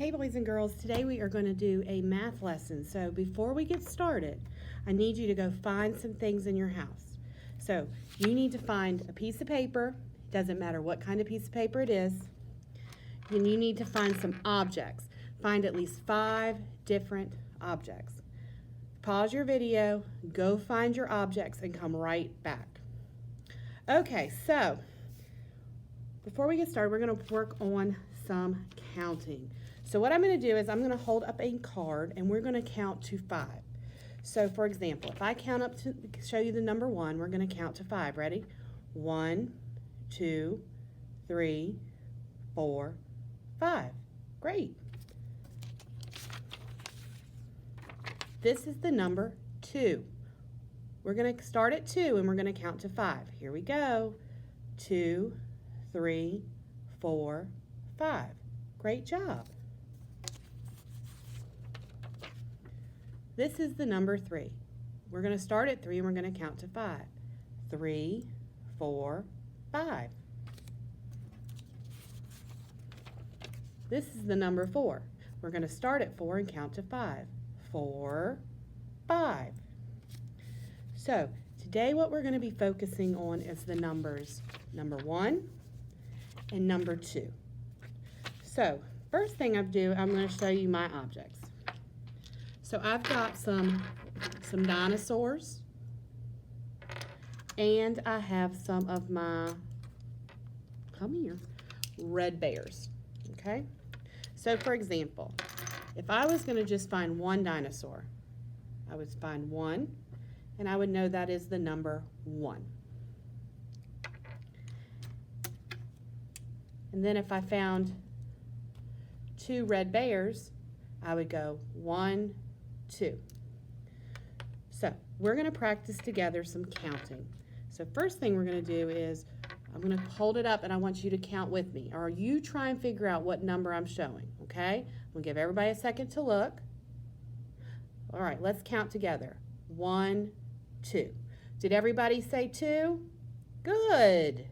Hey boys and girls, today we are going to do a math lesson. So before we get started, I need you to go find some things in your house. So you need to find a piece of paper, doesn't matter what kind of piece of paper it is, and you need to find some objects. Find at least 5 different objects. Pause your video, go find your objects, and come right back. Okay, so before we get started, we're going to work on some counting. So what I'm going to do is I'm going to hold up a card and we're going to count to 5. So for example, if I count up to show you the number 1, we're going to count to 5. Ready? 1, 2, 3, 4, 5. Great. This is the number 2. We're going to start at 2 and we're going to count to 5. Here we go. 2, 3, 4, 5. Great job. This is the number 3. We're going to start at 3 and we're going to count to 5. 3, 4, 5. This is the number 4. We're going to start at 4 and count to 5. 4, 5. So today what we're going to be focusing on is the numbers number 1 and number 2. So first thing I'm going to show you my objects. So I've got some dinosaurs, and I have some of my, red bears, okay? So for example, if I was going to just find one dinosaur, I would find 1, and I would know that is the number 1. And then if I found 2 red bears, I would go 1, 2. So we're going to practice together some counting. So first thing we're going to do is I'm going to hold it up and I want you to count with me. Or you try and figure out what number I'm showing, okay? I'm going to give everybody a second to look. All right, let's count together. 1, 2. Did everybody say 2? Good.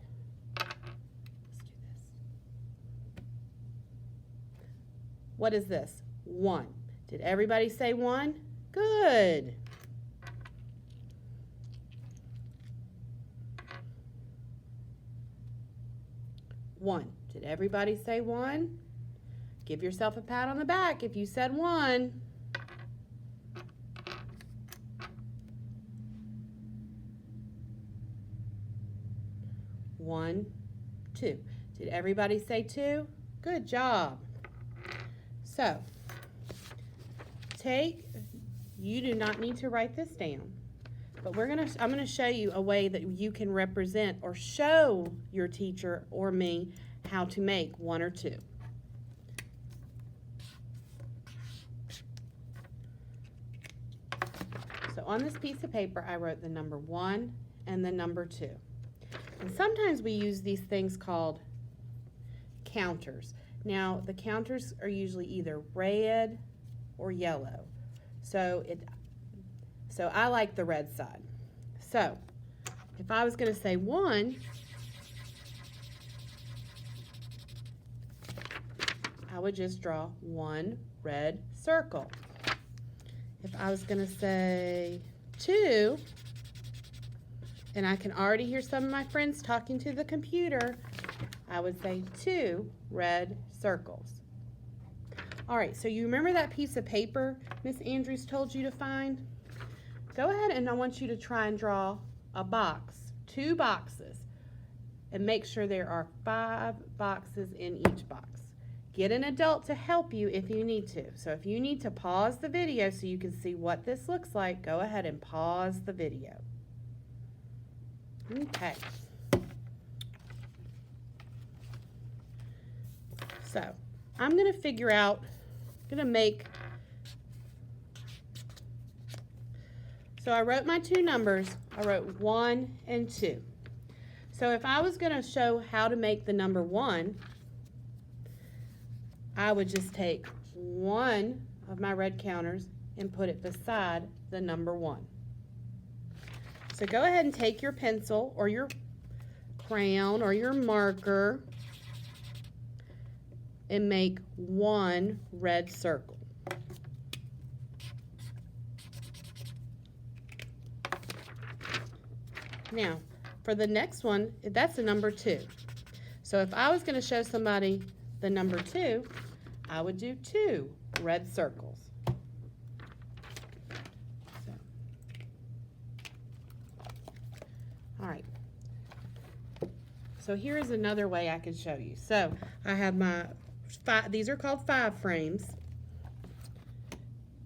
Let's do this. What is this? 1. Did everybody say 1? Good. One. Did everybody say 1? Give yourself a pat on the back if you said 1. One, 2. Did everybody say 2? Good job. So, you do not need to write this down, but I'm going to show you a way that you can represent or show your teacher or me how to make 1 or 2. So on this piece of paper, I wrote the number 1 and the number 2. And sometimes we use these things called counters. Now, the counters are usually either red or yellow. So I like the red side. So if I was going to say 1, I would just draw 1 red circle. If I was going to say 2, and I can already hear some of my friends talking to the computer, I would say 2 red circles. All right, so you remember that piece of paper Miss Andrews told you to find? Go ahead and I want you to try and draw a box, 2 boxes, and make sure there are 5 boxes in each box. Get an adult to help you if you need to. So if you need to pause the video so you can see what this looks like, go ahead and pause the video. Okay. So I'm going to figure out, so I wrote my 2 numbers. I wrote 1 and 2. So if I was going to show how to make the number 1, I would just take 1 of my red counters and put it beside the number 1. So go ahead and take your pencil or your crayon or your marker and make one red circle. Now, for the next one, that's a number 2. So if I was going to show somebody the number 2, I would do 2 red circles. All right. So here is another way I could show you. So I have my these are called 5 frames.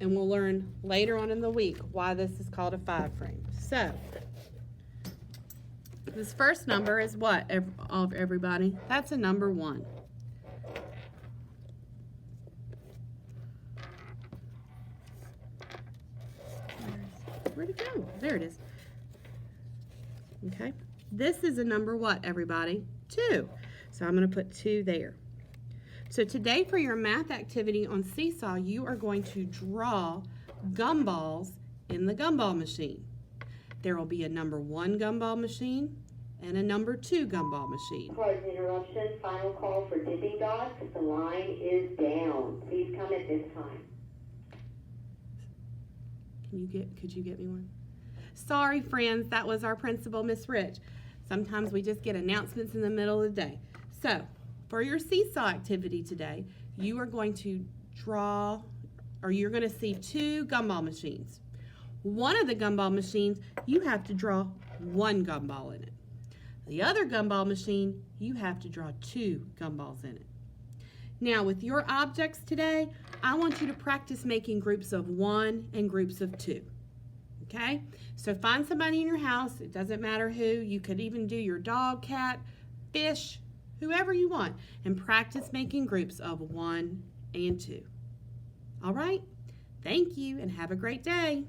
And we'll learn later on in the week why this is called a 5 frame. So this first number is what, everybody? That's a number 1. Where'd it go? There it is. Okay. This is a number what, everybody? 2. So I'm going to put 2 there. So today for your math activity on Seesaw, you are going to draw gumballs in the gumball machine. There will be a number 1 gumball machine and a number 2 gumball machine. Pardon interruption. Final call for dipping dots. The line is down. Please come at this time. Could you get me one? Sorry, friends, that was our principal, Miss Rich. Sometimes we just get announcements in the middle of the day. So, for your Seesaw activity today, you are going to draw, or you're going to see 2 gumball machines. One of the gumball machines, you have to draw 1 gumball in it. The other gumball machine, you have to draw 2 gumballs in it. Now, with your objects today, I want you to practice making groups of 1 and groups of 2. Okay? So find somebody in your house, it doesn't matter who, you could even do your dog, cat, fish, whoever you want, and practice making groups of 1 and 2. All right? Thank you and have a great day.